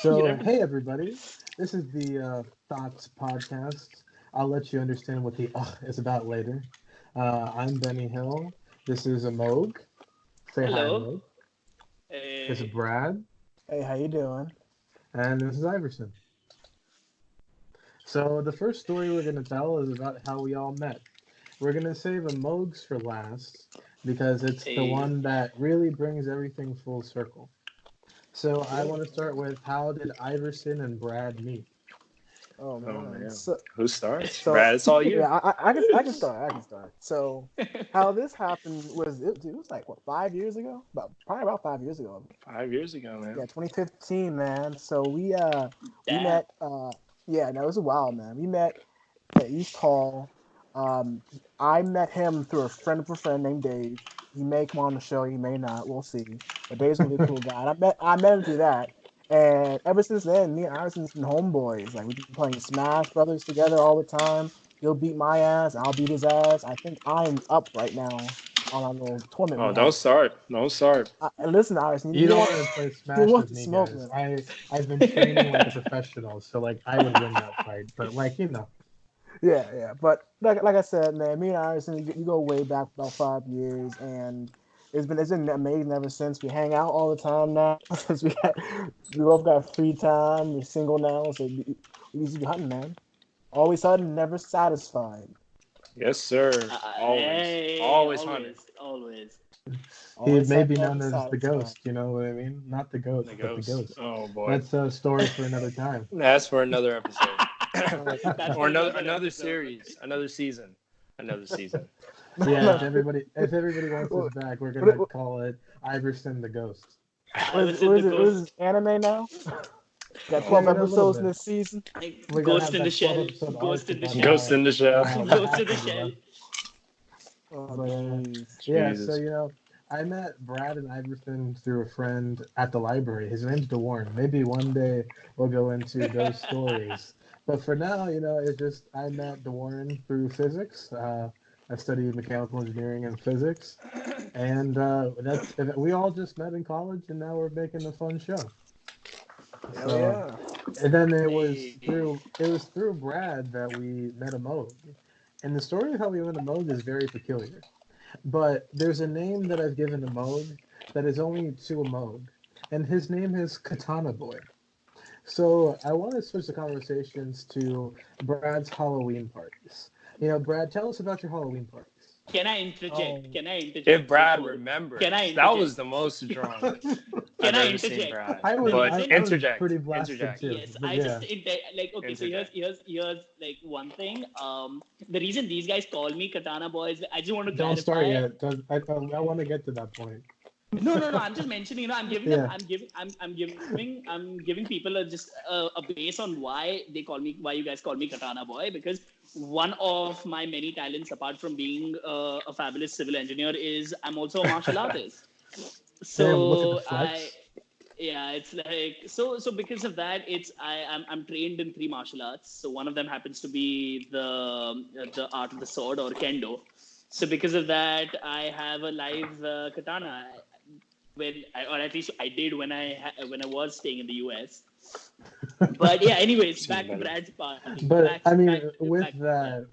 You So, don't have to. hey everybody, this is the Thoughts Podcast. I'll let you understand what the is about later. I'm Benny Hill. This is Amog. Say hi, Hello. Amog. This is Uh, Brad, Hey, how you doing? and this is Iverson. So, the first story we're going to tell is about how we all met. We're going to save Amog's for last because it's the uh, one that really brings everything full circle. So, I Yeah. want to start with how did Iverson and Brad meet? Oh Oh man. man, So, who starts? so Brad, it's all you. yeah, I can start. I can start. So, how this happened was it was like what 5 years ago? Probably about 5 years ago. 5 years ago, Yeah, man. 2015, man. So we damn. met. Yeah, no, it was a while, man. We met at East Hall. I met him through a friend of a friend named Dave. He may come on the show, he may not. We'll see. But Dave's gonna be a cool guy. And I met him through that. And ever since then, me and Iverson's been homeboys. Like we've been playing Smash Brothers together all the time. He'll beat my ass, I'll beat his ass. I think I'm up right now on our little tournament we Oh, don't have. start. Don't start. And listen, Iverson, You you don't want want to play you Smash want with to me, smoke guys. me? I've been training like a professional, so like I would win that fight. But Yeah, yeah. But like I said, man, me and Iverson, you go way back about 5 years, and it's been amazing ever since. We hang out all the time now since we both got free time. We're single now, so we used to be hunting, man. Always hunting, never satisfied. Yes, sir. Always, always hunting. Always, always. he Always may hunting, be never known as the satisfied. ghost. You know what I mean? Not the goat, The but the ghost. ghost. Oh boy, That's a story for another time. that's for another episode, That's or for another another another episode. series, another season, another season. Yeah, No, if everybody wants us what, back, we're gonna what, call it Iverson the Ghost. I what is was it? in What the is it? What is ghost, this anime now? Got Oh 12 You know, a boy, little episodes in bit. this season. like We're gonna Ghost have in the that 12 Shell, episode Ghost arc in the about Shell, ghost how in the shell. what Ghost in the happened. Shell. Oh, But jeez. yeah, so Jesus. I met Brad and Iverson through a friend at the library. His name's DeWarren. Maybe one day we'll go into those stories. But for now, it's just I met DeWarren through physics. I studied mechanical engineering and physics, and we all just met in college, and now we're making a fun show. Hell So, yeah. and then Hey. it was through Brad that we met Amog, and the story of how we met Amog is very peculiar. But there's a name that I've given to Moog that is only to a Moog, and his name is Katana Boy. So I want to switch the conversations to Brad's Halloween parties. Brad, tell us about your Halloween parties. Can I interject? Oh, Can I If interject Brad before? Can I remembers, that was interject? the most drunk Can I've I ever seen interject? Brad. I The was But I, reason I was interject, pretty blasted interject, too, Yes, but I just yeah. like okay. So interject. here's like one thing. The reason these guys call me Katana Boys, I just want to Don't start clarify. yet. I want to get to that point. No. I'm just mentioning. I'm giving them. Yeah. I'm giving people a base on why you guys call me Katana Boy, because one of my many talents, apart from being a fabulous civil engineer, is I'm also a martial artist. Damn, look at the So flex. yeah, it's like so because of that, I'm trained in three martial arts. So one of them happens to be the art of the sword, or kendo. So because of that, I have a live katana, or at least I did when I was staying in the US. But yeah, anyways, This is back to better. Brad's party. But I mean, with Back to Brad. that,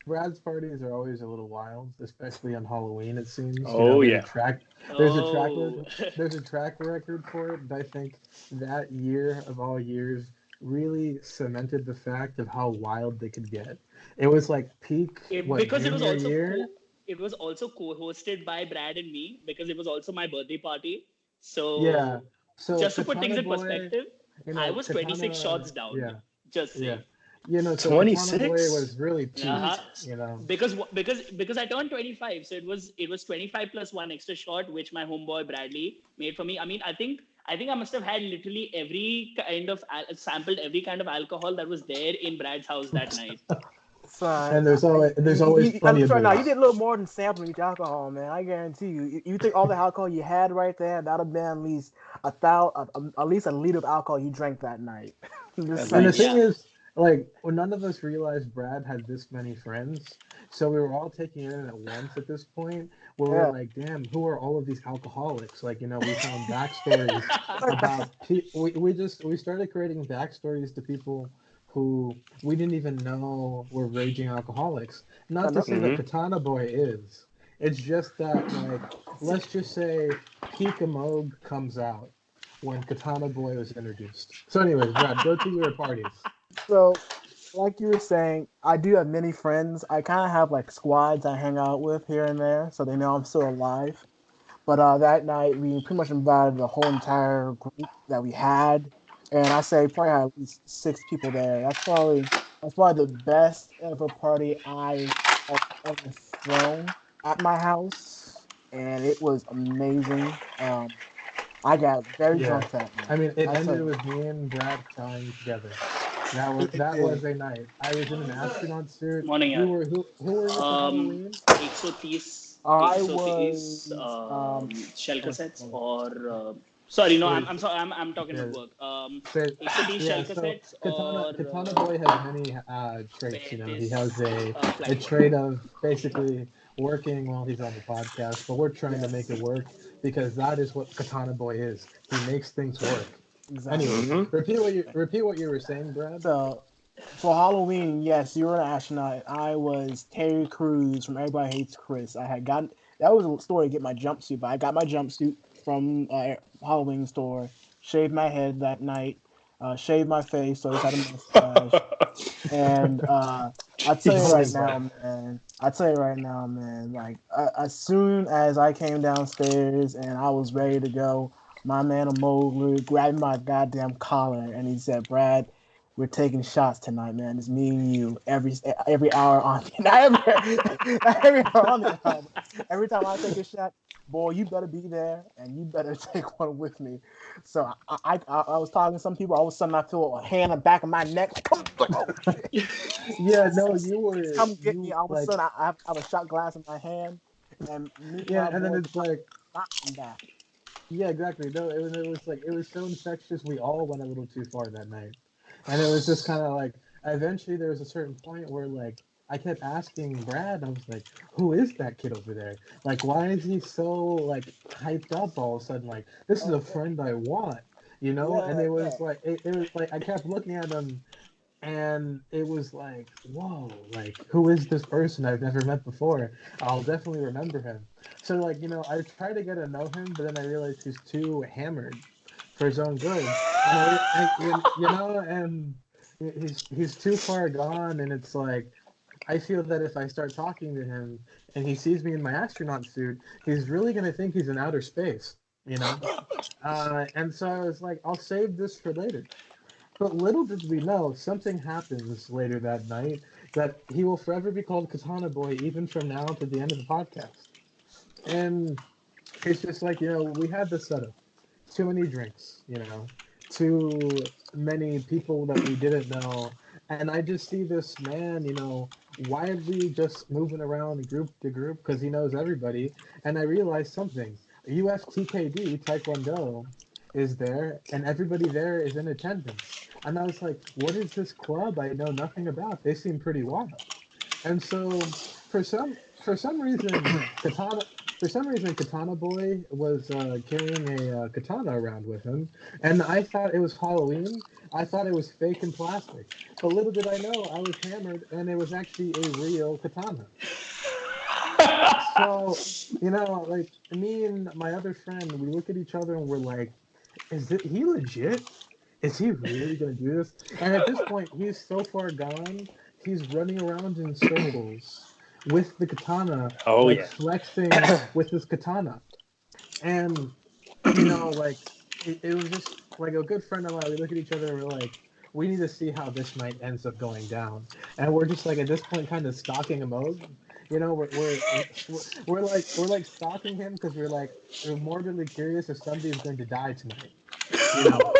Brad's parties are always a little wild, especially on Halloween. It seems, Oh there's a yeah. track, there's a track Oh, record, there's a track record for it. But I think that year of all years really cemented the fact of how wild they could get. It was like peak, what, because junior year? it was also co-hosted by Brad and me, because it was also my birthday party. Yeah. So So just to put things Katana in Boy, perspective, I was 26 Katana, shots down. yeah, Just yeah. saying. So Katana Boy 26. was really peak. Jesus. Because I turned 25, so it was 25 plus one extra shot, which my homeboy Bradley made for me. I mean, I think I must have had literally every kind of sampled every kind of alcohol that was there in Brad's house that night. son, And there's always I'm plenty of sure now you booze. did a little more than sampling each alcohol, man. I guarantee you. You think all the alcohol you had right there, that'd have been at least at least a liter of alcohol you drank that night. I'm just At And the saying. thing Yeah. least. is, like, when none of us realized Brad had this many friends, so we were all taking it in at once at this point. where we're like, damn, who are all of these alcoholics? Like, you know, we found backstories about we started creating backstories to people who we didn't even know were raging alcoholics. Not to say that Katana Boy is. It's just that, like, let's just say Peak Moog comes out when Katana Boy was introduced. So, anyways, Brad, go to your parties. So, like you were saying, I do have many friends. I kind of have like squads I hang out with here and there, so they know I'm still alive. But that night, we pretty much invited the whole entire group that we had, and I say probably had at least 6 people there. That's probably the best ever party I have ever thrown at my house, and it was amazing. I got very Yeah, drunk that night. I mean, it I tell ended you, with me and Brad crying together. it That did. was a night. I was in an astronaut suit. Morning, You yaar. were who were you for Halloween? 130 I 130 was shell what's it cassettes called? or sorry, no, Wait, I'm sorry, I'm talking yeah, about work. so 130 shell yeah, so cassettes or Katana Boy has many traits. You know, he 35 has a flying board. trait of basically working while he's on the podcast, but we're trying to make Yes, it work because that is what Katana Boy is. He makes things work. exactly. Anyways, Mm-hmm. repeat what you were saying, Brad. So for Halloween, yes, you were an astronaut. I was Terry Crews from Everybody Hates Chris. I had gotten that was a story to get my jumpsuit, but I got my jumpsuit from Halloween store. Shaved my head that night. Shaved my face, so I just had a mustache. And I tell you right Always Jesus. Brad. now, man. I tell you right now, man. Like as soon as I came downstairs and I was ready to go, my man Amoglu grabbed my goddamn collar and he said, "Brad, we're taking shots tonight, man. It's me and you every hour on not every hour on the hour. Every time I take a shot, boy, you better be there and you better take one with me." So I was talking to some people. All of a sudden, I feel a hand on the back of my neck. Like, come, like, oh shit! Yeah, no, Come get me. you All of a like sudden, I have a shot glass in my hand, and me and yeah, my and then boy it's like knocking back. yeah, exactly. No, it was like it was so infectious. We all went a little too far that night, and it was just kind of like eventually there was a certain point where like I kept asking Brad. I was like, "Who is that kid over there? Like, why is he so like hyped up all of a sudden? Like, this is Oh a friend I want." You know, and yeah, yeah. it was like I kept looking at him and it was like, whoa, like who is this person I've never met before? I'll definitely remember him. So like, you know, I tried to get to know him, but then I realized he's too hammered for his own good, and you know, and he's too far gone, and it's like I feel that if I start talking to him and he sees me in my astronaut suit, he's really gonna think he's in outer space, you know. And so I was like, I'll save this for later. But little did we know, something happens later that night that he will forever be called Katana Boy, even from now to the end of the podcast. And it's just like, you know, we had this setup. Too many drinks, you know, too many people that we didn't know. And I just see this man, you know, widely just moving around group to group because he knows everybody. And I realized something. UFTKD, Taekwondo, is there, and everybody there is in attendance. And I was like, what is this club I know nothing about? They seem pretty wild. And so for some reason Katana Boy was carrying a katana around with him, and I thought it was Halloween. I thought it was fake and plastic, but little did I know I was hammered, and it was actually a real katana. So you know, like me and my other friend, we look at each other and we're like, "Is it he legit? Is he really gonna do this?" And at this point, he's so far gone. He's running around in circles with the katana, Oh like yeah. flexing with his katana. And you know, like it was just like a good friend of mine. We look at each other and we're like, we need to see how this night ends up going down. And we're just like at this point, kind of stalking a mode. You know, we're like stalking him because we're morbidly curious if somebody's going to die tonight. You know,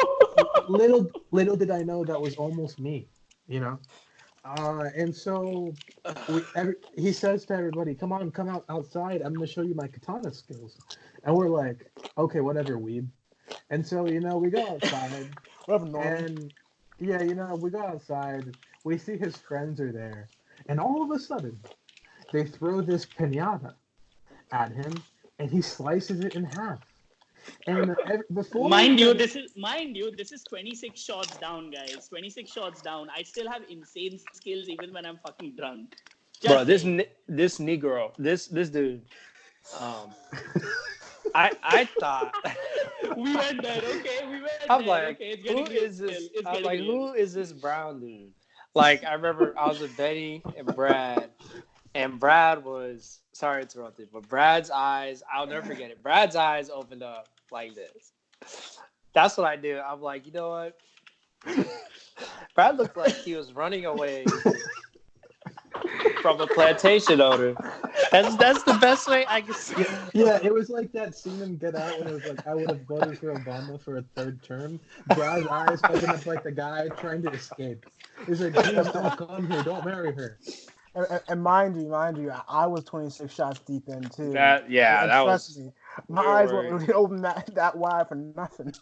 little did I know that was almost me. You know, and so he says to everybody, "Come on, come outside. I'm gonna show you my katana skills." And we're like, "Okay, whatever, weeb." And so you know, we go outside, Whatever, Norman. and yeah, you know, we go outside. We see his friends are there, and all of a sudden, they throw this pinata, at him, and he slices it in half. And before mind you, this is 26 shots down, guys. 26 shots down. I still have insane skills even when I'm fucking drunk. Bro, this Negro, this dude, I thought we went there. Okay, we went I'm there. like, Okay, it's getting who real. is this? It's I'm getting like, real. who is this brown dude? Like, I remember I was with Benny and Brad, and Brad was sorry to interrupt it, but Brad's eyes, I'll never forget it. Brad's eyes opened up like this. That's what I do. I'm like, you know what? Brad looked like he was running away from a plantation owner. That's the best way I can say. Yeah, it was like that scene in Get Out when it was like, I would have voted for Obama for a third term. Brad's eyes open up like the guy trying to escape. He's like, please don't come here, don't marry her. And mind you, I was 26 shots deep in too. That trust me, my eyes weren't open that wide for nothing.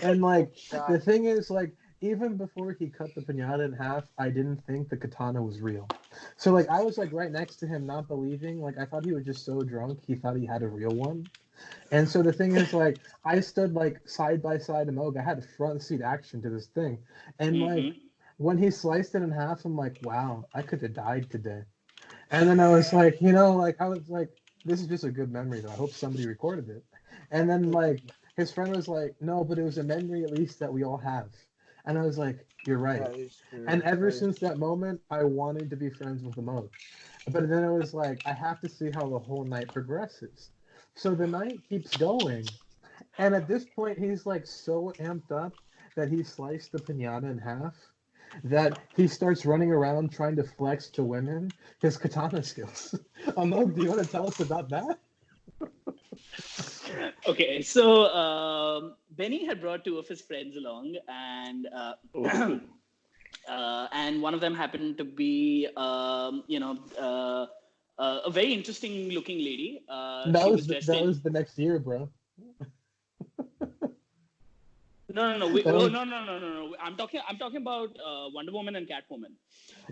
And like the thing is, like, even before he cut the piñata in half, I didn't think the katana was real. So like I was like right next to him, not believing. Like I thought he was just so drunk, he thought he had a real one. And so the thing is, like, I stood like side by side to Moog. I had front seat action to this thing, and like when he sliced it in half, I'm like, wow, I could have died today. And then I was like, I was like, this is just a good memory though. I hope somebody recorded it. And then like his friend was like, no, but it was a memory at least that we all have. And I was like, you're right. And ever since that moment, I wanted to be friends with the Moog. But then it was like, I have to see how the whole night progresses. So the night keeps going. And at this point, he's like so amped up that he sliced the piñata in half that he starts running around trying to flex to women his katana skills. Moog, do you want to tell us about that? Okay, so Benny had brought two of his friends along, and and one of them happened to be, a very interesting looking lady. That was the next year, bro. No. No. I'm talking about Wonder Woman and Catwoman.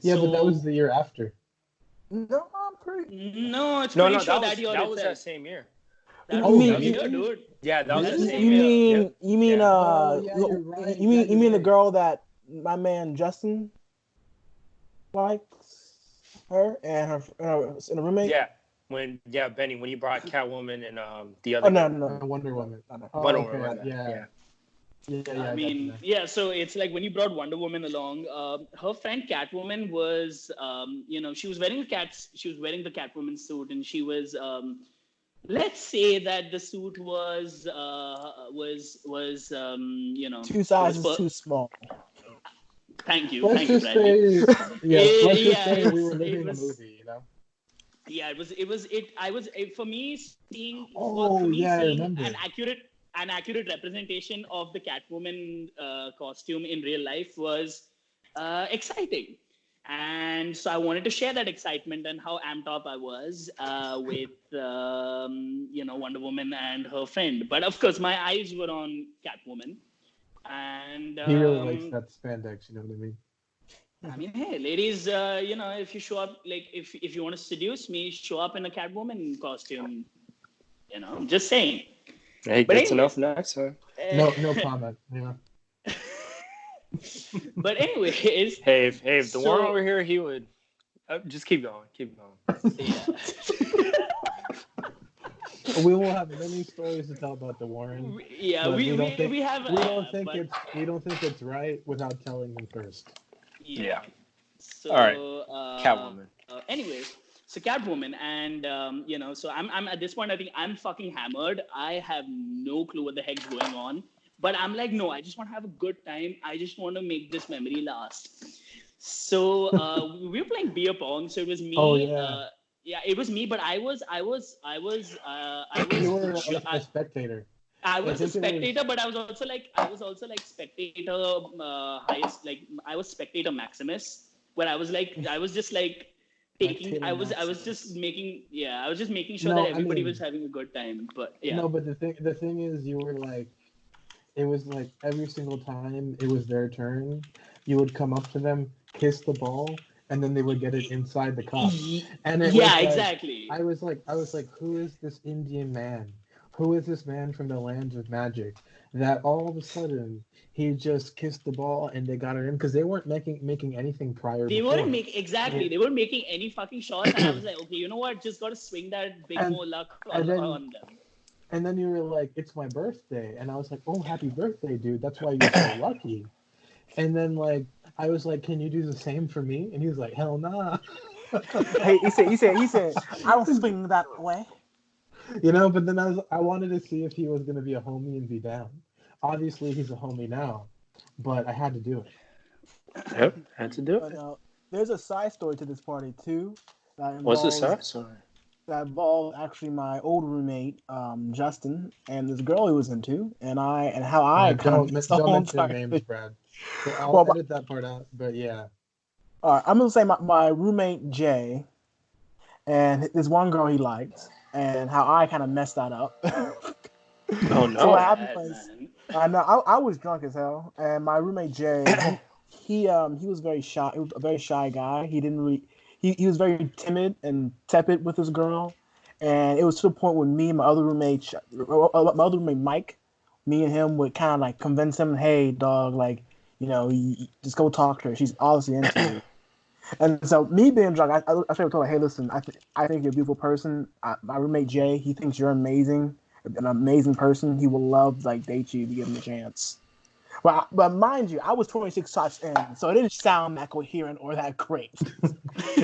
Yeah, but that was the year after. No, I'm pretty. No, it's pretty sure that year. That was that same year. That was the year, dude. Yeah, that was the same year. You mean right. you mean the girl that my man Justin likes her and her roommate? Yeah. Benny, when you brought Catwoman and the other. Oh no, Wonder Woman. Wonder Woman. Yeah. I mean, yeah. So it's like when you brought Wonder Woman along, her friend Catwoman was, she was wearing the Catwoman suit, and she was, let's say that the suit was 2 sizes too small. Thank you. Let's just say we were living a movie, you know. Yeah, for me seeing an accurate representation of the Catwoman costume in real life was exciting. And so I wanted to share that excitement and how amped up I was with, Wonder Woman and her friend. But of course, my eyes were on Catwoman. And he really likes that spandex, you know what I mean? I mean, hey, ladies, if you show up, like, if you want to seduce me, show up in a Catwoman costume. Just saying. Hey, that's enough next time. No comment. Yeah. But anyways, hey, if the one over here, he would just keep going. Yeah. We will have many stories to tell about the Warren. Yeah, we don't think it's right without telling them first. Yeah. So, all right. Catwoman. Anyways, so Catwoman, and so I'm at this point. I think I'm fucking hammered. I have no clue what the heck's going on. But I'm like, no, I just want to have a good time. I just want to make this memory last. So we were playing beer pong. So it was me. Oh yeah. It was me. But I was. You were a spectator. I was a spectator, but I was also like spectator highest. Like I was spectator Maximus, where I was just taking. I was just making sure that everybody was having a good time. But yeah. No, but the thing is, you were like. It was like every single time it was their turn, you would come up to them, kiss the ball, and then they would get it inside the cup. And it Yeah, was like, exactly. I was like, who is this Indian man? Who is this man from the lands of magic? That all of a sudden he just kissed the ball and they got it in because they weren't making anything prior They weren't before. making exactly. They weren't making any fucking shots, and I was like, okay, you know what? Just got to swing that big And more luck and then on them. and then you were like, it's my birthday, and I was like, oh, happy birthday, dude. That's why you're so lucky. And then like I was like, can you do the same for me? And he was like, hell nah. Hey, he said, I don't swing that way. But then I wanted to see if he was gonna be a homie and be down. Obviously, he's a homie now, but I had to do it. Yep, had to do But it. there's a side story to this party too. What's the side story? That involved actually my old roommate, Justin, and this girl he was into, and how I kind of missed the don't whole mention entire names, thing. Brad. I'll edit that part out. But yeah. All right, I'm gonna say my roommate Jay, and this one girl he liked, and how I kind of messed that up. Oh no! So what Bad, happened was, man. I know I was drunk as hell, and my roommate Jay, he was very shy. He was a very shy guy. He didn't really. He was very timid and tepid with this girl, and it was to the point when me and my other roommate, Mike, me and him would kind of like convince him, hey dog, like you just go talk to her. She's obviously into you. And so me being drunk, I told her, hey listen, I think you're a beautiful person. My roommate Jay, he thinks you're amazing, an amazing person. He will love like date you if you give him a chance. But mind you, I was 26 shots in, so it didn't sound that coherent or that great.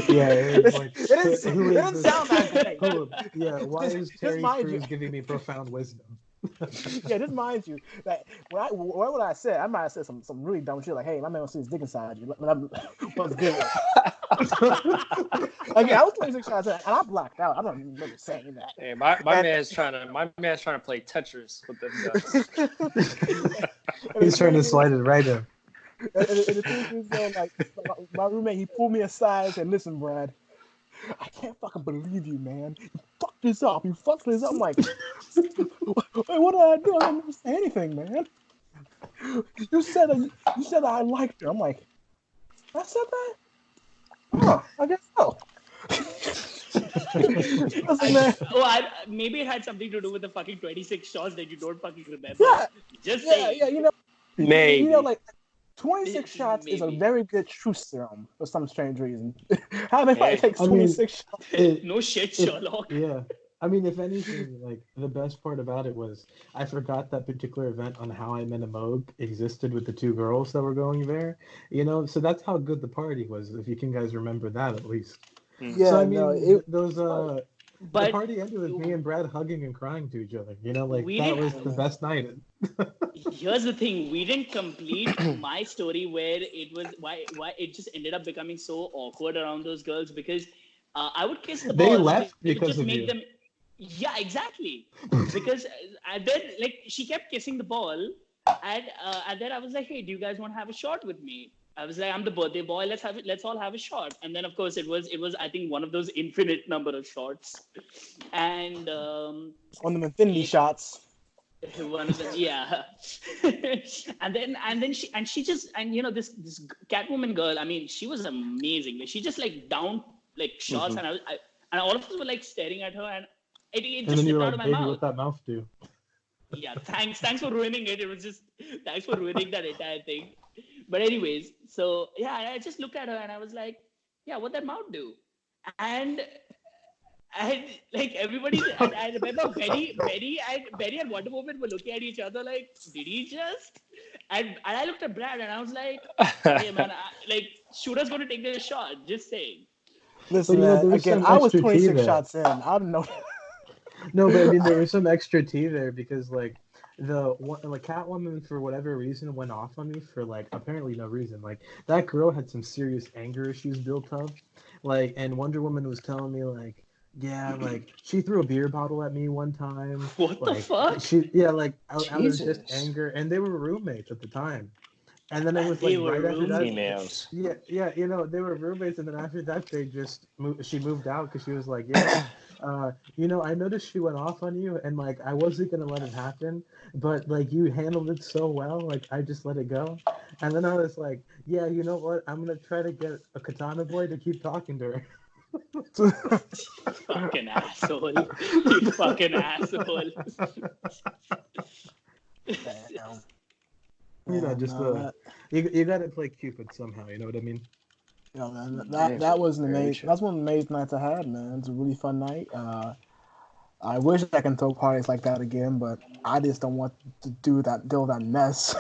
Yeah, it was like, it didn't sound that great. Yeah, why is Terry mind Crews you, giving me profound wisdom? yeah, just mind you that what would I say? I might have said some really dumb shit like, "Hey, my man wants to see his dick inside you." What's good? Again, I was 26 shots in, and I blacked out. I don't remember saying that. Hey, my man's trying to play Tetris with them guys. He's trying to slide it right in. And the thing is, though, like my roommate, he pulled me aside and said, "Listen, Brad, I can't fucking believe you, man. You fucked this up. You fucked this up." I'm like, wait, what did I do? I didn't say anything, man. You said that I liked her. I'm like, I said that? Oh, I guess so. Listen, man. Maybe it had something to do with the fucking 26 shots that you don't fucking remember. Yeah, Just saying. yeah, Maybe. Like 26 shots is a Maybe. very good truth serum for some strange reason. How anybody takes 26 shots? No shit, Sherlock. Yeah. I mean, if anything, like the best part about it was I forgot that particular event on How I Met a Mogue existed with the two girls that were going there. So that's how good the party was. If you can guys remember that at least. Yeah, so I mean, the party ended with me and Brad hugging and crying to each other. That was the best night. Here's the thing: we didn't complete my story where it was why it just ended up becoming so awkward around those girls because I would kiss the ball. They left it would because just of make you. them. Yeah, exactly. Because then like she kept kissing the ball, and then I was like, hey, do you guys want to have a shot with me? I was like, I'm the birthday boy. Let's all have a shot. And then of course it was I think one of those infinite number of shots, and On the infinity shots. one of them, yeah. and then she just this Catwoman girl. I mean, she was amazing. Like, she just like down like shots, and and all of us were like staring at her, and it just slipped out of my baby, mouth. what that mouth do? Yeah, thanks for ruining it. It was just thanks for ruining that entire thing. But anyways, so yeah, I just looked at her and I was like, yeah, what that mouth do? And like everybody, I remember Betty and Wonder Woman were looking at each other like, did he just? And I looked at Brad and I was like, hey man, shooter's going to take this shot. Just saying. Listen, man, again, I was 26 shots in. I don't know. No, but I mean, there was some extra tea there because like Catwoman for whatever reason went off on me for like apparently no reason. Like that girl had some serious anger issues built up. Like, and Wonder Woman was telling me like, yeah, like she threw a beer bottle at me one time. What like, the fuck? Out of just anger, and they were roommates at the time. And then it was like right after that. Females. Yeah, they were roommates, and then after that, she moved out because she was like, yeah, I noticed she went off on you, and like I wasn't gonna let it happen, but like you handled it so well, like I just let it go. And then I was like, yeah, you know what? I'm gonna try to get a Katana boy to keep talking to her. Fucking asshole. You fucking asshole. Damn. Just No, that, you gotta play Cupid somehow. You know what I mean? man, Yeah, that was an very amazing. true. That's one of the amazing nights I had, man. It's a really fun night. I wish I can throw parties like that again, but I just don't want to deal with that mess,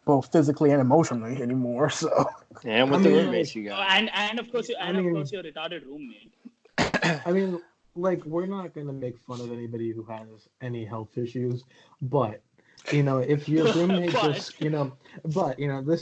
both physically and emotionally anymore. So And with I the mean, roommates like, you Oh, got. and of course I mean, your retarded roommate. I mean, like, we're not gonna make fun of anybody who has any health issues, but if your roommate But just,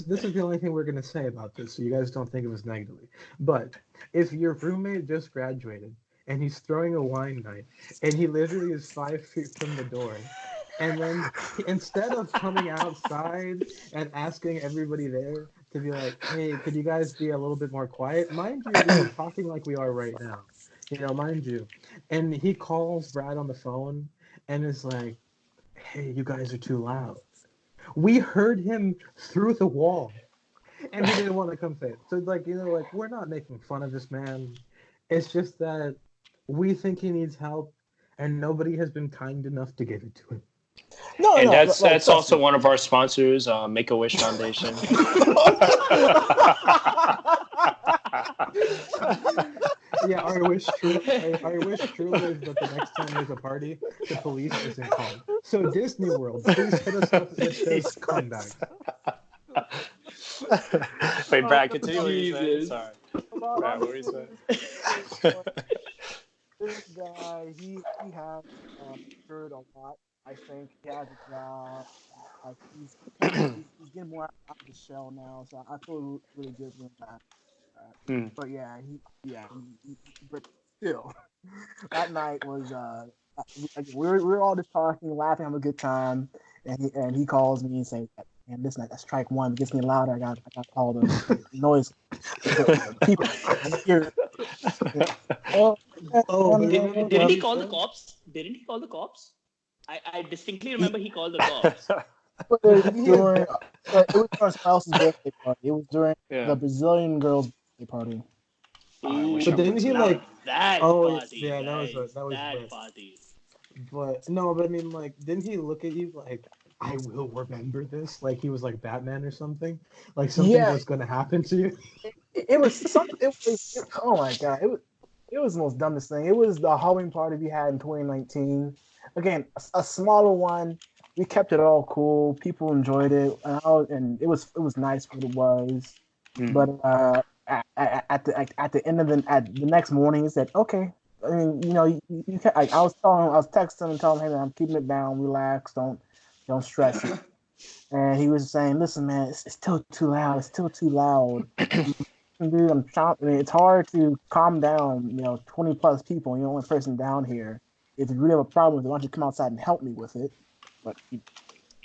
this is the only thing we're gonna say about this, so you guys don't think of us negatively. But if your roommate just graduated and he's throwing a wine night, and he literally is 5 feet from the door, and then instead of coming outside and asking everybody there to be like, hey, could you guys be a little bit more quiet? Mind you, we were talking like we are right now, mind you. And he calls Brad on the phone and is like, hey, you guys are too loud. We heard him through the wall, and he didn't want to come say it. So, like, we're not making fun of this man. It's just that we think he needs help, and nobody has been kind enough to give it to him. no, And no, that's like that's also trust one of our sponsors, Make a Wish Foundation. Yeah, our wish truly is that the next time there's a party, the police isn't called. So Disney World, please hit us up with those comebacks. Wait, Brad, continue what you're saying. Jesus. Sorry. about Brad, what were you saying? this guy. He has matured a lot. I think he has a job. Like he's getting more out of the shell now. So I feel really good for that. Hmm. But yeah, but still, that night was we were all just talking, laughing, having a good time, and he calls me and says, "Man, this night that strike one gets me louder. I got all the noise, the people here." Oh, Oh, but Didn't he he call the said? cops? Didn't he call the cops? I distinctly remember he called the cops. it was He had during it was during someone else's birthday party. It was during Yeah. the Brazilian girl's birthday party. I wish But I Ooh, didn't went to he now that. that Oh party, yeah, guys. that was That lit. party. But no, but I mean, like, didn't he look at you like, I will remember this? Like he was like Batman or something? Like something Yeah, was gonna happen to you? it was something. Oh my god, it was the most dumbest thing. It was the Halloween party we had in 2019. Again, a smaller one. We kept it all cool. People enjoyed it, and it was nice for what it was. Hmm. But at the end of at the next morning, he said, "Okay." I mean, I I was texting and telling him, "Hey, man, I'm keeping it down. Relax. Don't stress it." And he was saying, "Listen, man, it's still too loud. It's still too loud. Dude, I'm trying. I mean, it's hard to calm down. 20 plus people. You're the only person down here. If you really have a problem with it, why don't you come outside and help me with it?" But of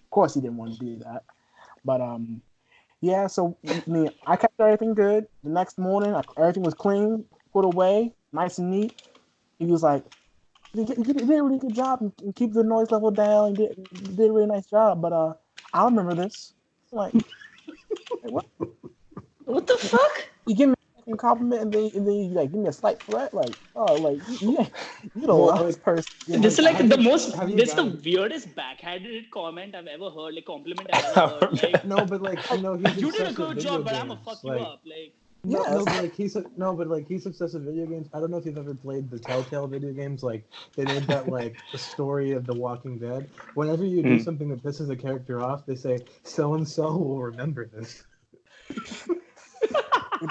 course, he didn't want to do that. But yeah. So I mean, I kept everything good. The next morning, everything was clean, put away, nice and neat. He was like, "You did a really good job and keep the noise level down. You did a really nice job." But I remember this. I'm like, what? What the fuck? You give me a fucking compliment and then you like give me a slight threat, like, oh, like you're the Well, last person. This is like have the you most. have you This is the guys? weirdest backhanded comment I've ever heard. Like compliment I've ever heard. Like No, but like Like, he's you did a obsessed with good video job, but I'm gonna games. fuck you Like up. Like no, no, yes, but like he's obsessed with video games. I don't know if you've ever played the Telltale video games. Like they made that like the story of The Walking Dead. Whenever you do Hmm. something that pisses a character off, they say so and so will remember this.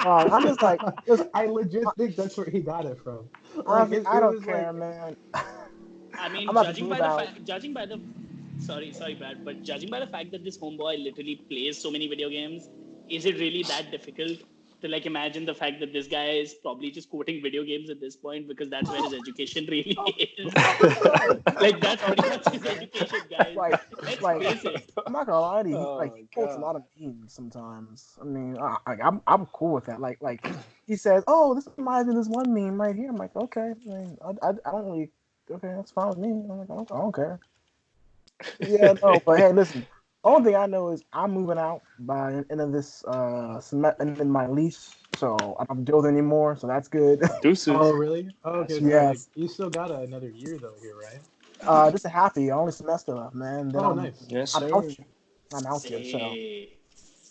I'm just like, listen, I legit think that's where he got it from. Like honestly, I it don't was care, like man. I I'm mean, about to move out. judging by the, sorry, Brad, but judging by the fact that this homeboy literally plays so many video games, is it really that difficult? to like imagine the fact that this guy is probably just quoting video games at this point because that's where his education really is. Like that's pretty much his education, guys. Like, Let's like, face it. I'm not gonna lie to you. Oh, He quotes a God. lot of memes sometimes. I mean, I'm cool with that. Like he says, "Oh, this reminds me of this one meme right here." I'm like, okay, I mean, I don't really. Okay, that's fine with me. I'm like, I don't care. Yeah, no, but hey, listen. Only thing I know is I'm moving out by the end of this semester and in my lease, so I'm not doing it anymore. So that's good. Deuces. Oh, really? Oh, okay. So Yes. like, you still got another year though here, right? Just a half year, only semester left, man. Then Oh, nice. Yes, I'm sir. out here. I'm out here. So Say,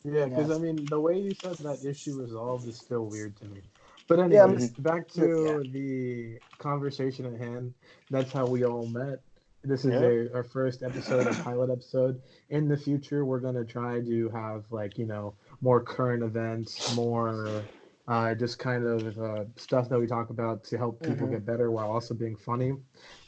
Yeah, because I yes. mean, the way you said that issue resolved is still weird to me. But Yeah, anyways, back yeah. to the conversation at hand. That's how we all met. This is Yeah. our first episode, a pilot episode. In the future, we're gonna try to have like more current events, more just kind of stuff that we talk about to help people hmm get better while also being funny.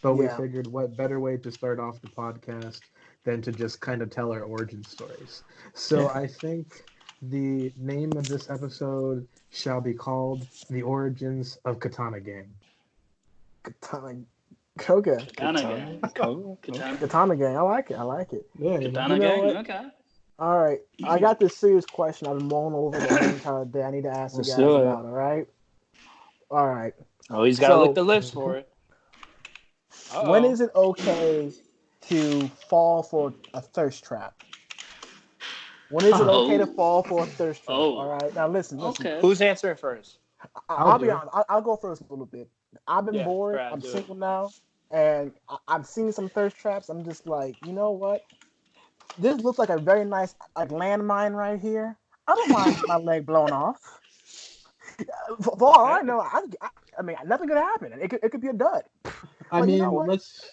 But we Yeah. figured, what better way to start off the podcast than to just kind of tell our origin stories. So I think the name of this episode shall be called The Origins of Katana Gang. Katana. Okay. Katana gang. Katana, Katana gang. I like it. I like it. Yeah, Katana You know gang. what? Okay. All right. I got this serious question I've been mulling over the whole entire day. I need to ask you Let's guys do it. about. All right. All right. Oh, he's got to So- lick the lips for it. When is it okay to fall for a thirst trap? When is it Oh. okay to fall for a thirst trap? Oh. All right. Now listen. Okay. Who's answering first? I'll do be it. honest. I'll go first a little bit. I've been Yeah, bored. Brad, I'm do it. single now, and I've seen some thirst traps. I'm just like, you know what? This looks like a very nice landmine right here. I don't mind my leg blown off. For all I know, I mean, nothing could happen. It could be a dud. I But you mean, know what? let's.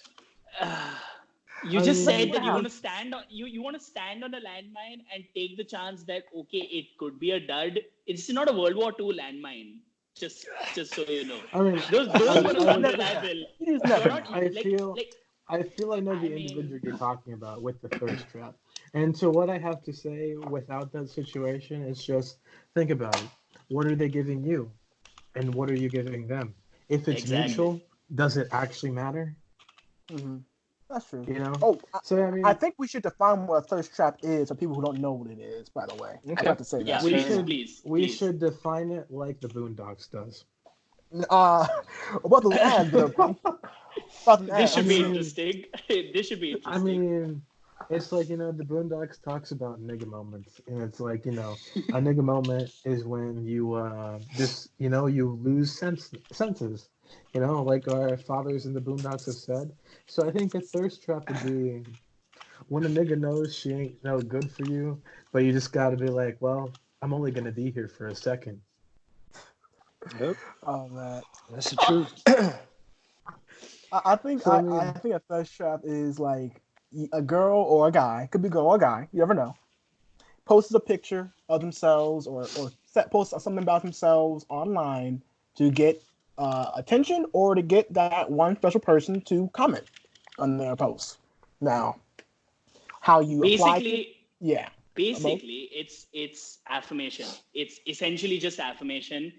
You I just mean- said that you Wow. want to stand on you want to stand on a landmine and take the chance that okay, it could be a dud. It's not a World War II landmine. Just so you know. I mean, Those I ones would- are I would- unreliable. You just You're never not know. I feel- like I feel I know the I mean- individual you're talking about with the thirst trap. And so what I have to say without that situation is just think about it. What are they giving you? And what are you giving them? If it's Exactly. mutual, does it actually matter? Mhm. That's true. You know? Oh, So I mean, I think we should define what a thirst trap is for people who don't know what it is. By the way, I Okay. have to say yeah, that. we please, should- please. we please. should define it like the Boondocks does. About the ads, though. About the This ads. should be mean- interesting. This should be interesting. I mean, it's like, the Boondocks talks about nigga moments. And it's like, a nigga moment is when you you lose senses. Like our fathers in the Boondocks have said. So I think a thirst trap would be when a nigga knows she ain't no good for you, but you just gotta be like, well, I'm only gonna be here for a second. Yep. Oh man, That's the truth. I think So, I mean- I think a thirst trap is like a girl or a guy, could be a girl or a guy, you never know, posts a picture of themselves or posts something about themselves online to get attention or to get that one special person to comment on their post. Now, how you apply basically, yeah. basically it's affirmation. It's essentially just affirmation.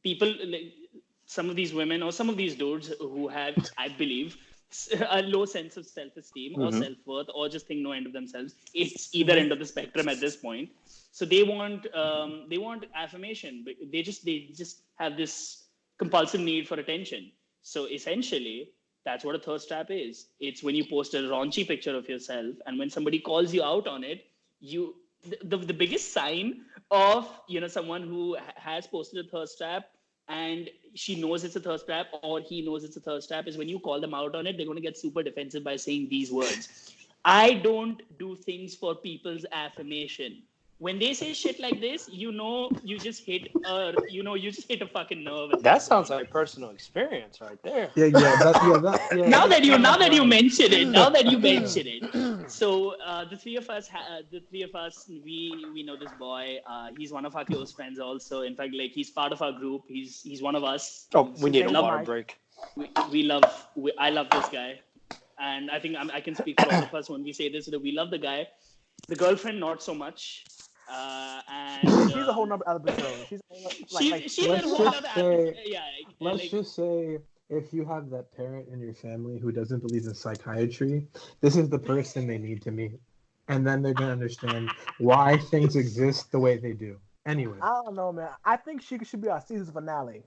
People, like, some of these women or some of these dudes who have, I believe, a low sense of self-esteem or self-worth or just think no end of themselves. It's either end of the spectrum at this point. So they want affirmation. They just have this compulsive need for attention. So essentially, that's what a thirst trap is. It's when you post a raunchy picture of yourself, and when somebody calls you out on it, the biggest sign of someone who has posted a thirst trap and she knows it's a thirst trap or he knows it's a thirst trap is when you call them out on it, they're going to get super defensive by saying these words. I don't do things for people's affirmation. When they say shit like this, you just hit a fucking nerve. That sounds like personal experience right there. Yeah. Now that you mention it, so the three of us, we know this boy. He's one of our close friends also. In fact, like, he's part of our group. He's one of us. Oh, we need a Love water Mike. break. I love this guy, and I think I can speak for all of us when we say this, that we love the guy. The girlfriend, not so much. And She's a whole nother episode. She's like she's a Let's whole just other say, yeah, let's like just say, if you have that parent in your family who doesn't believe in psychiatry, this is the person they need to meet, and then they're gonna understand why things exist the way they do. Anyways, I don't know, man. I think she should be our season finale.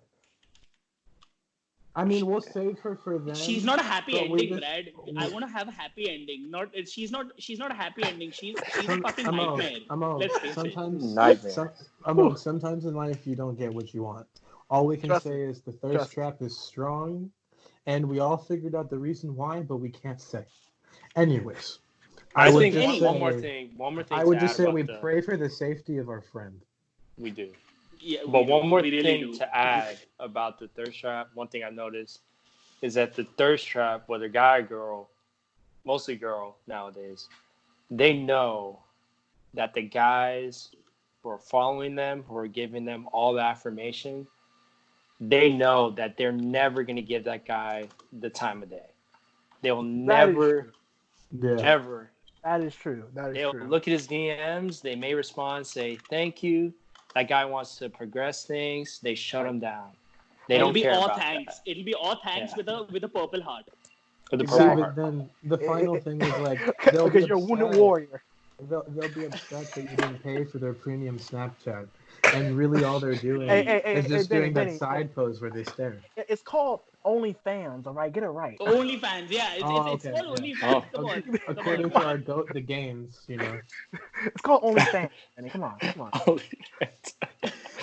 I mean, we'll save her for she's then, not a happy but we ending, just Brad. I want to have a happy ending. Not she's not a happy ending. She's a fucking nightmare. Amon, Let's face it. Nightmare. sometimes in life you don't get what you want. All we can Trust say me. is the thirst Trust me. trap is strong, and we all figured out the reason why, but we can't say. Anyways, I would think just one more say- thing. One more thing I to would add just say about we the. pray for the safety of our friend. We do. Yeah, But we one do. more We really thing do. to add about the thirst trap. One thing I noticed is that the thirst trap, whether guy or girl, mostly girl nowadays, they know that the guys who are following them, who are giving them all the affirmation, they know that they're never going to give that guy the time of day. They'll That is never, true. Yeah. ever. That is true. That is They'll true. look at his DMs. They may respond, say thank you. That guy wants to progress things. They shut him down. They It'll don't be care all about thanks. that. It'll be all thanks Yeah. with a purple heart. For the Exactly. purple See, heart. but then the final thing is like they'll be Because you're a wounded upset. warrior. They'll be upset that you didn't pay for their premium Snapchat, and really all they're doing Hey, is just Benny, doing that Benny. side pose where they stare. It's called OnlyFans, all right? Get it right. OnlyFans, yeah. It's Okay, called yeah. OnlyFans. Come Ac- on. According to our goat, the games, It's called OnlyFans, Benny. Come on, come on.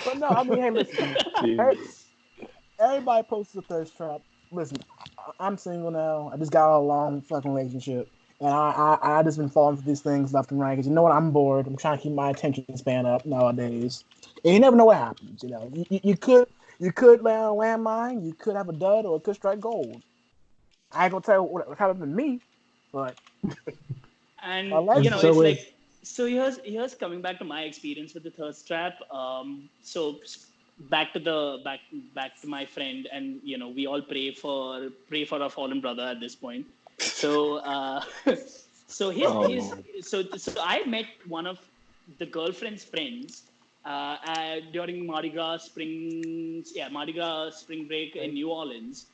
But no, I mean, hey, listen. Everybody posts a thirst trap. Listen, I'm single now. I just got a long fucking relationship, and I just been falling for these things left and right. Because you know what? I'm bored. I'm trying to keep my attention span up nowadays, and you never know what happens. You know, you could land a landmine, you could have a dud, or it could strike gold. I ain't gonna tell you what happened to me, but And allegedly. it's so like here's coming back to my experience with the thirst trap. So back to back to my friend, and we all pray for our fallen brother at this point. So so his so I met one of the girlfriend's friends during Mardi Gras spring break in New Orleans.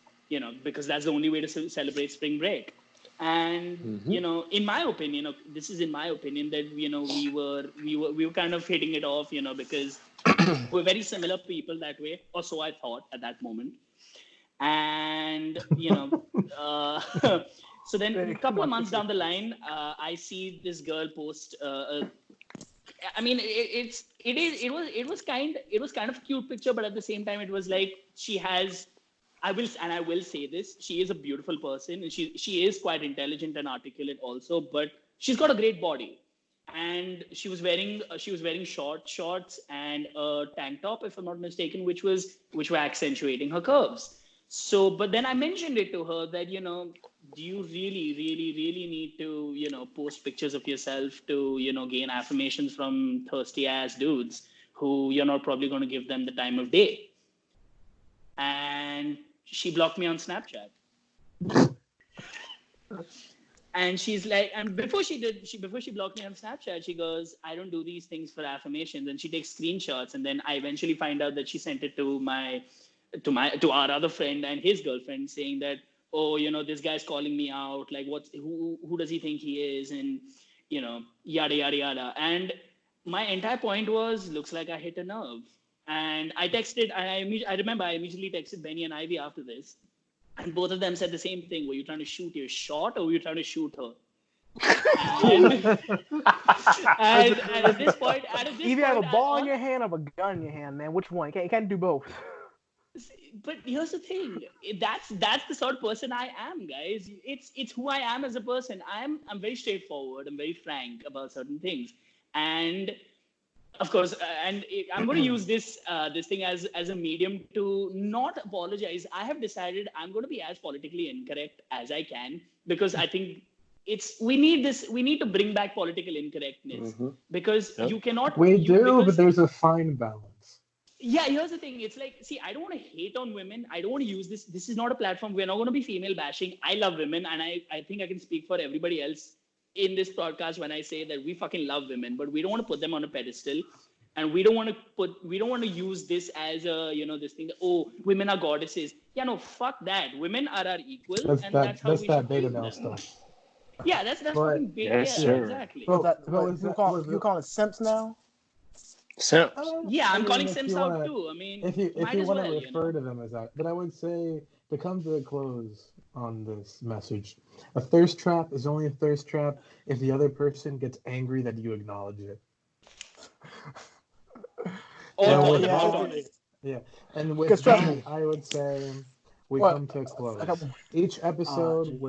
Because that's the only way to celebrate spring break. And in my opinion, this is in my opinion, that we were kind of hitting it off, because we're very similar people that way, or so I thought at that moment. And so then a couple of months down the line, I see this girl post. I mean, it was kind of a cute picture, but at the same time, it was like she has. I will say this: she is a beautiful person, and she is quite intelligent and articulate also. But she's got a great body, and she was wearing shorts and a tank top, if I'm not mistaken, which were accentuating her curves. So, but then I mentioned it to her that do you really, really, really need to post pictures of yourself to gain affirmations from thirsty ass dudes who you're not probably going to give them the time of day? And she blocked me on Snapchat. And she's like, and before she blocked me on Snapchat, she goes, I don't do these things for affirmations. And she takes screenshots. And then I eventually find out that she sent it to our other friend and his girlfriend, saying that, oh, this guy's calling me out. Like, who does he think he is? And, yada, yada, yada. And my entire point was, looks like I hit a nerve. And I texted, and I remember I immediately texted Benny and Ivy after this. And both of them said the same thing. Were you trying to shoot your shot, or were you trying to shoot her? And at this point, either you have a ball in your hand or a gun in your hand, man. Which one? You can't do both. But here's the thing. That's the sort of person I am, guys. It's who I am as a person. I'm very straightforward. I'm very frank about certain things. And of course, and I'm going to use this thing as a medium to not apologize. I have decided I'm going to be as politically incorrect as I can, because I think we need to bring back political incorrectness, because you cannot. But there's a fine balance. Yeah, here's the thing. It's like, see, I don't want to hate on women. I don't want to use this. This is not a platform. We're not going to be female bashing. I love women, and I think I can speak for everybody else in this podcast when I say that we fucking love women, but we don't want to put them on a pedestal. And we don't want to use this as a, this thing that, oh, women are goddesses. Yeah, no, fuck that. Women are our equal, and that's how we that should beta treat male them. stuff. Yeah, that's But fucking big. Yes, Yeah, sir. exactly. Was that, but what, was you that call was you calling simps now? Simps. Yeah, I'm calling if Sims you out wanna too. I mean, if might you as want to well, refer to them as that, but I would say to come to a close on this message, a thirst trap is only a thirst trap if the other person gets angry that you acknowledge it. Or with the truth that, on it. yeah, and Because with trust that, me, I would say we what come to a I got. close. Each episode Jeez.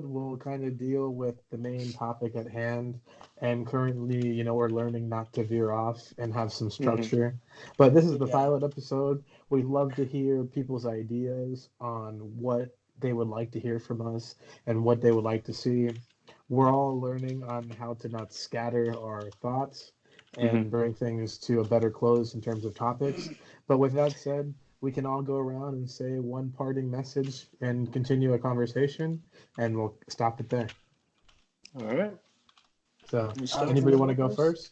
will kind of deal with the main topic at hand, and currently, we're learning not to veer off and have some structure. But this is the Yeah. pilot episode. We'd love to hear people's ideas on what they would like to hear from us and what they would like to see. We're all learning on how to not scatter our thoughts and bring things to a better close in terms of topics. But with that said, we can all go around and say one parting message and continue a conversation, and we'll stop it there. All right. So, Alex, anybody you want to go go first?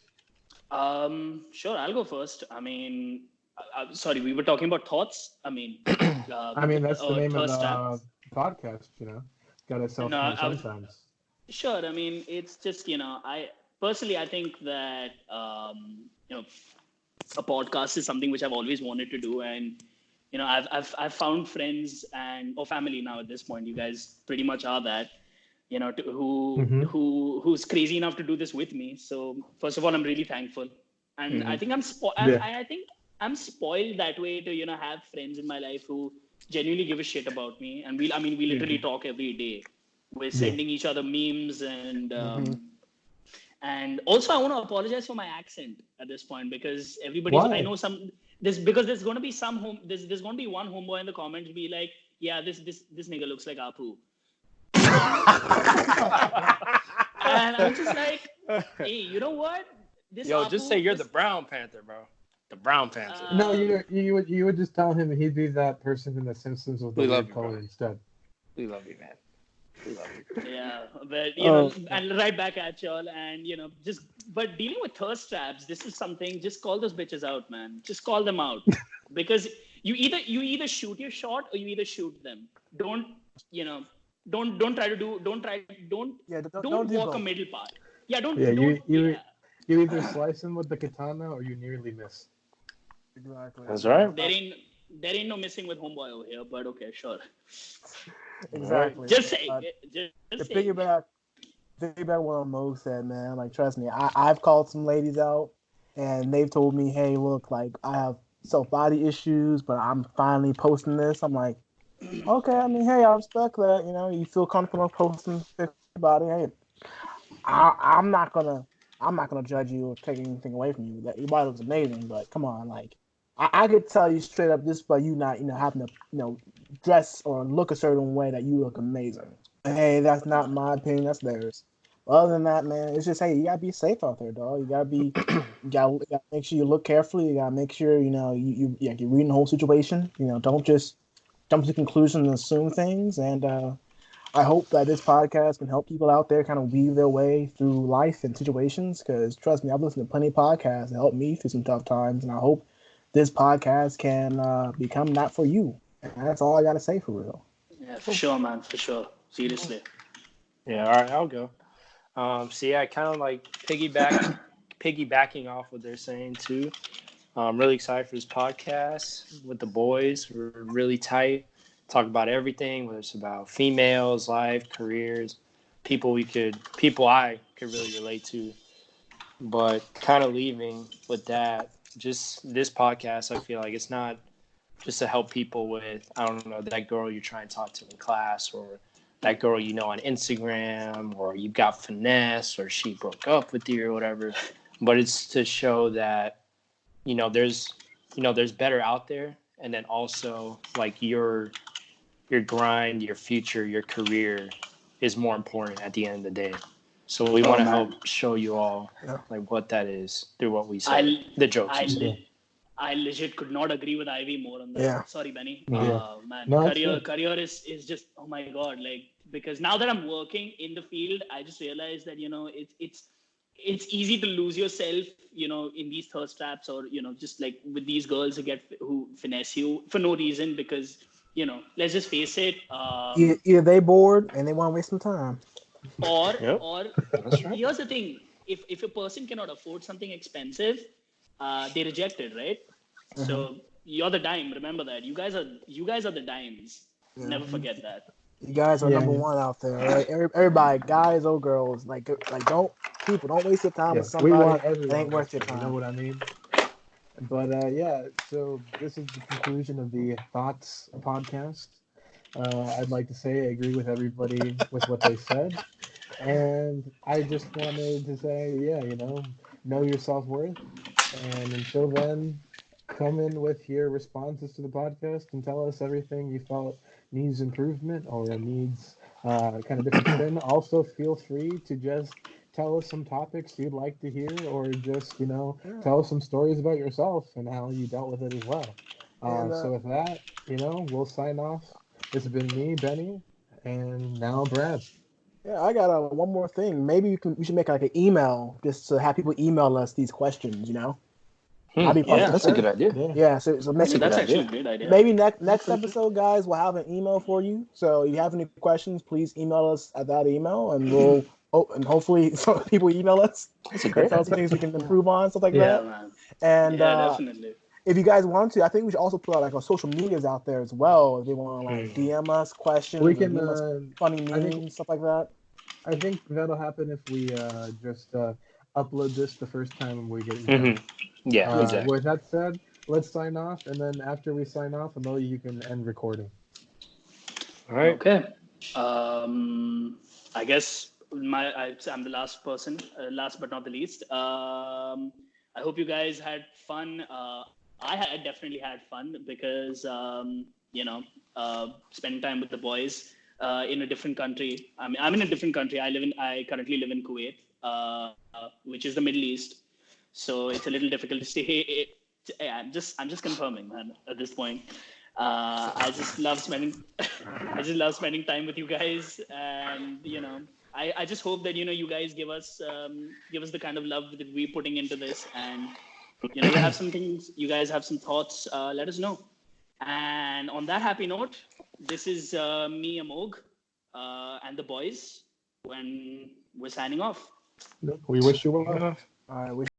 Sure, I'll go first. I mean, sorry, we were talking about thoughts. I mean, I mean, that's the name of thirst trap. the podcast, Got to No, self-promote I was sometimes. sure. I mean, it's just I personally I think that a podcast is something which I've always wanted to do, and I've found friends and or family now at this point. You guys pretty much are that. Mm-hmm. Who's crazy enough to do this with me. So first of all, I'm really thankful, and I think Yeah. I think I'm spoiled that way to have friends in my life who genuinely give a shit about me, and we literally talk every day. We're Yeah. sending each other memes, Mhm. and also I want to apologize for my accent at this point because Why? I know there's going to be there's going to be one homeboy in the comments be like, yeah, this nigga looks like Apu. And I'm just like, hey, you know what? This Yo, just Apu, say you're this, the Brown Panther, bro. The Brown Panther. No, um, you would just tell him he'd be that person in The Simpsons with the We love weird you, color bro. instead. We love you, man. We love you. yeah, but Oh. and right back at y'all, and but dealing with thirst traps, this is something. Just call those bitches out, man. Just call them out, because you either shoot your shot or you either shoot them. Don't try to do Yeah, don't don't do walk a both. middle path. Yeah, Yeah, don't yeah. you either slice him with the katana or you nearly miss. Exactly. That's right. There ain't no missing with homeboy over here, but okay, sure. Exactly. Just say To just say piggyback what Mo said, man. Like, trust me, I've called some ladies out, and they've told me, "Hey, look, like I have self body issues, but I'm finally posting this." I'm like, okay. I mean, hey, I respect that. You feel comfortable posting your body. Hey, I'm not gonna judge you or take anything away from you. That your body looks amazing, but come on, like I could tell you straight up just by you not having to dress or look a certain way that you look amazing. Hey, that's not my opinion. That's theirs. Other than that, man, it's just, hey, you gotta be safe out there, dog. You gotta make sure you look carefully. You gotta make sure you're reading the whole situation. Don't just jump to conclusions and assume things. And I hope that this podcast can help people out there kind of weave their way through life and situations. Because trust me, I've listened to plenty of podcasts that helped me through some tough times, and I hope this podcast can become that for you. And that's all I gotta say for real. Yeah, for sure, man. For sure. Seriously. Yeah, all right, I'll go. See, I kind of like piggybacking off what they're saying too. I'm really excited for this podcast with the boys. We're really tight. Talk about everything, whether it's about females, life, careers, people I could really relate to. But kind of leaving with that, just this podcast, I feel like it's not just to help people with, I don't know, that girl you're trying to talk to in class, or that girl on Instagram, or you got finesse, or she broke up with you or whatever. But it's to show that, there's better out there. And then also like your grind, your future, your career is more important at the end of the day. So we want to help show you all like what that is through what we say, the jokes we say. I legit could not agree with Ivy more on that. Yeah. Sorry, Benny. Yeah. Man, No, that's career good. career is just, oh my god, like because now that I'm working in the field, I just realized that it's easy to lose yourself, in these thirst traps, or just like with these girls who finesse you for no reason, because let's just face it, Either they bored and they want to waste some time. or Yep. or That's right. here's the thing: if a person cannot afford something expensive, they reject it, right? So you're the dime. Remember that. You guys are the dimes. Yeah. Never forget that. You guys are Yeah. number one out there. Right? Everybody, guys or girls, like don't waste your time Yeah, with we somebody want that everyone ain't worth your listening. You know time. what I mean? But yeah, so this is the conclusion of the Thoughts podcast. I'd like to say I agree with everybody with what they said. And I just wanted to say, yeah, know your self worth. And until then, come in with your responses to the podcast and tell us everything you felt needs improvement or needs kind of different spin. Also, feel free to just tell us some topics you'd like to hear, or just tell us some stories about yourself and how you dealt with it as well. And So with that, we'll sign off. This has been me, Benny, and now Brad. yeah, I got one more thing. Maybe we should make like an email just to have people email us these questions. I'd be part Yeah, of the That's a show. good idea. Yeah. Yeah, so That's a good that's actually idea. a great idea. maybe next episode, guys, we'll have an email for you. So if you have any questions, please email us at that email, and and hopefully some people email us. That's a great Tell us idea. things we can improve on, stuff like Yeah. Yeah, that. man. And Yeah, definitely. if you guys want to, I think we should also put out like our social medias out there as well. If they want to like DM us questions We or can. DM us funny I think. memes, stuff like that. I think that'll happen if we just upload this the first time we get it Hmm. going. Yeah, exactly. With that said, let's sign off, and then after we sign off, Amelia, you can end recording. All right. Okay. I guess I'm the last person, last but not the least. I hope you guys had fun. I had definitely had fun because spending time with the boys in a different country. I mean, I'm in a different country. I currently live in Kuwait, which is the Middle East. So it's a little difficult to stay. Yeah, I'm just confirming, man. At this point, I just love spending. I just love spending time with you guys, and I just hope that you guys give us the kind of love that we're putting into this, and you have some things, you guys have some thoughts. Let us know. And on that happy note, this is me, Amog, and the boys when we're signing off. We wish you well. All right, we